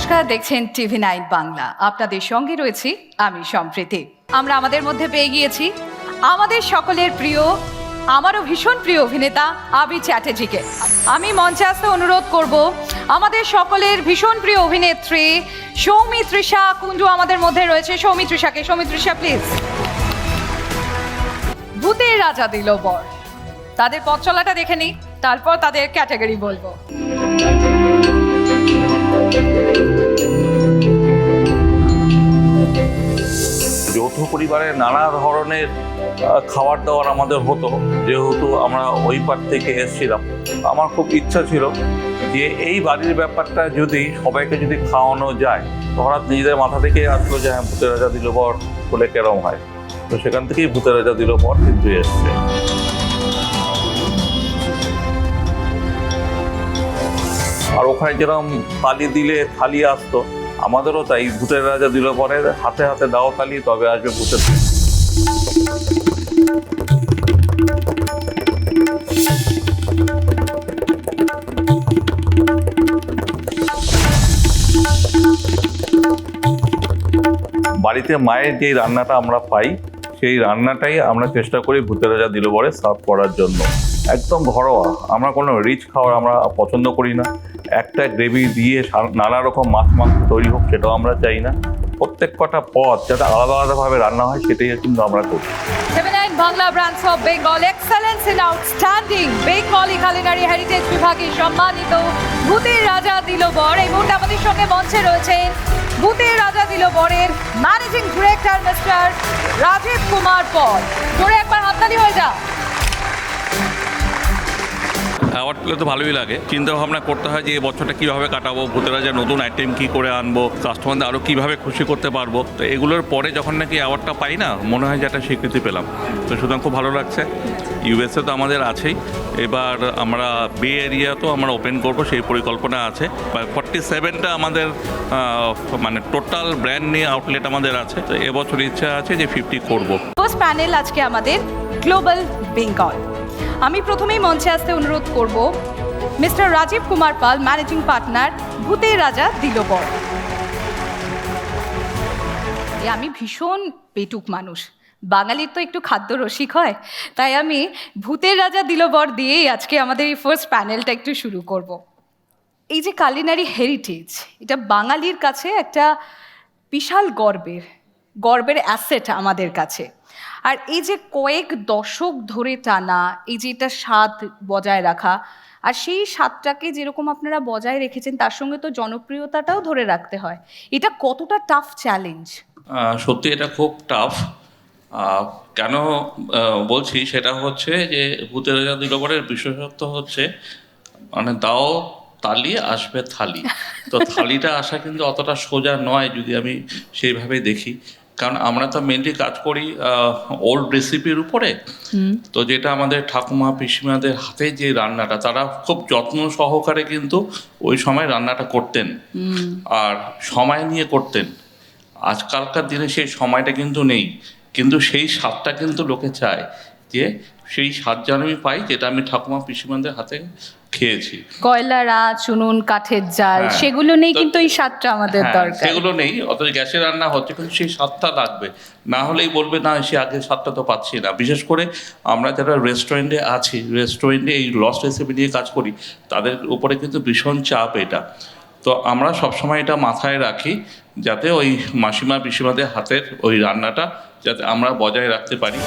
নমস্কার, দেখছেন TV9 বাংলা। আপনাদের সঙ্গে রয়েছি আমি সম্প্রীতি। আমরা আমাদের মধ্যে পেয়ে গিয়েছি আমাদের সকলের প্রিয়, আমারও ভীষণ প্রিয় অভিনেতা আবির চ্যাটার্জিকে। আমি মঞ্চে আসতে অনুরোধ করব আমাদের সকলের ভীষণ প্রিয় অভিনেত্রী সৌমিত্রিষা কুণ্ডু আমাদের মধ্যে রয়েছে। সৌমিত্রিষা প্লিজ। ভূতের রাজা দিল বর, তাদের পথ চলাটা দেখে নিই, তারপর তাদের ক্যাটাগরি বলবো। যৌথ পরিবারে নানা ধরনের খাবার দাবার আমাদের হতো, যেহেতু আমরা ওই পার থেকে এসেছিলাম। আমার খুব ইচ্ছা ছিল যে এই বাড়ির ব্যাপারটা যদি সবাইকে যদি খাওয়ানো যায়, তো হঠাৎ নিজেদের মাথা থেকে আসলো যে হ্যাঁ, ভূতের রাজা দিল বর বলে কেরম হয়। তো সেখান থেকেই ভূতের রাজা দিল বর কিন্তু এসছে। আর ওখানে যেরকম তালি দিলে থালি আসতো, আমাদেরও তাই ভূতের রাজা দিল পরে হাতে হাতে দাও তালি, তবে আসবে ভূতের। বাড়িতে মায়ের যে রান্নাটা আমরা পাই, সেই রান্নাটাই আমরা চেষ্টা করি ভূতের রাজা দিল বরে সার্ভ করার জন্য। একদম ঘরোয়া, আমরা কোনো রিচ খাবার আমরা পছন্দ করি না। একটা গ্রেভি দিয়ে নানা রকম মাছ মাংস তৈরি হোক, সেটাও আমরা চাই না। প্রত্যেক কটা পদ যাতে আলাদা আলাদাভাবে রান্না হয়, সেটাই কিন্তু আমরা করি। TV9 Bangla branch of Bengal excellence in outstanding Bengali culinary heritage বিভাগে সম্মানিত ভূতের রাজা দিল বর। এই মুহূর্তে আমাদের সঙ্গে মঞ্চে রয়েছেন ভূতের রাজা দিল বরের managing director mister Rajiv Kumar Paul. জোরে একবার হাততালি হয়ে যা। অ্যাওয়ার্ড পেলে তো ভালোই লাগে। চিন্তা ভাবনা করতে হয় যে এই বছরটা কীভাবে কাটাবো, ভূতের রাজা নতুন আইটেম কী করে আনবো, কাস্টমারদের আরও কীভাবে খুশি করতে পারবো। তো এগুলোর পরে যখন নাকি অ্যাওয়ার্ডটা পাই না, মনে হয় যে একটা স্বীকৃতি পেলাম। তো সুতরাং খুব ভালো লাগছে। ইউএসএ তো আমাদের আছেই, এবার আমরা বে এরিয়াতেও আমরা ওপেন করবো সেই পরিকল্পনা আছে। 47টা আমাদের মানে টোটাল ব্র্যান্ড নিয়ে আউটলেট আমাদের আছে। তো এবছর ইচ্ছা আছে যে 50 করবো। ফার্স্ট প্যানেল আজকে আমাদের গ্লোবাল বেঙ্গল। আমি প্রথমেই মঞ্চে আসতে অনুরোধ করব mister Rajiv Kumar Pal, managing partner ভূতের রাজা দিল বর। আমি ভীষণ পেটুক মানুষ, বাঙালির তো একটু খাদ্য রসিক হয়, তাই আমি ভূতের রাজা দিল বর দিয়েই আজকে আমাদের এই ফার্স্ট প্যানেলটা একটু শুরু করব। এই যে কুলিনারি হেরিটেজ, এটা বাঙালির কাছে একটা বিশাল গর্বের অ্যাসেট আমাদের কাছে। আর এই যে কয়েক দশক ধরে টানা এই যে এটা স্বাদ বজায় রাখা, আর সেই স্বাদটাকে যেরকম আপনারা বজায় রেখেছেন, তার সঙ্গে তো জনপ্রিয়তাটাও ধরে রাখতে হয়। এটা কতটা টাফ চ্যালেঞ্জ? সত্যি এটা খুব টাফ। কেন বলছি সেটা হচ্ছে যে ভূতের রাজা দিল বরের বিশেষত্ব হচ্ছে মানে দাও তালি আসবে থালি। তো থালিটা আসা কিন্তু অতটা সোজা নয় যদি আমি সেইভাবে দেখি, কারণ আমরা তো মেনলি কাজ করি ওল্ড রেসিপির উপরে। তো যেটা আমাদের ঠাকুমা পিসিমাদের হাতে যে রান্নাটা, তারা খুব যত্ন সহকারে কিন্তু ওই সময় রান্নাটা করতেন, আর সময় নিয়ে করতেন। আজকালকার দিনে সেই সময়টা কিন্তু নেই, কিন্তু সেই স্বাদটা কিন্তু লোকে চায় যে সেই স্বাদ যেন আমি পাই, যেটা আমি ঠাকুমা পিসিমাদের হাতে খেয়েছি। কয়লার আঁচ, চুনুন, কাঠের জাল, সেগুলো নেই কিন্তু এই স্বাদটা আমাদের দরকার। সেগুলো নেই, অথচ গ্যাসে রান্না হচ্ছে, কিন্তু সেই স্বাদটা লাগবে। না হলেই বলবে না সে আগের স্বাদটা তো পাচ্ছি না। বিশেষ করে আমরা যারা রেস্টুরেন্টে আছি, রেস্টুরেন্টে এই লস্ট রেসিপি নিয়ে কাজ করি, তাদের উপরে কিন্তু ভীষণ চাপ এটা। তো আমরা সবসময় এটা মাথায় রাখি যাতে ওই মাসিমা পিসিমাদের হাতের ওই রান্নাটা যাতে আমরা বজায় রাখতে পারি।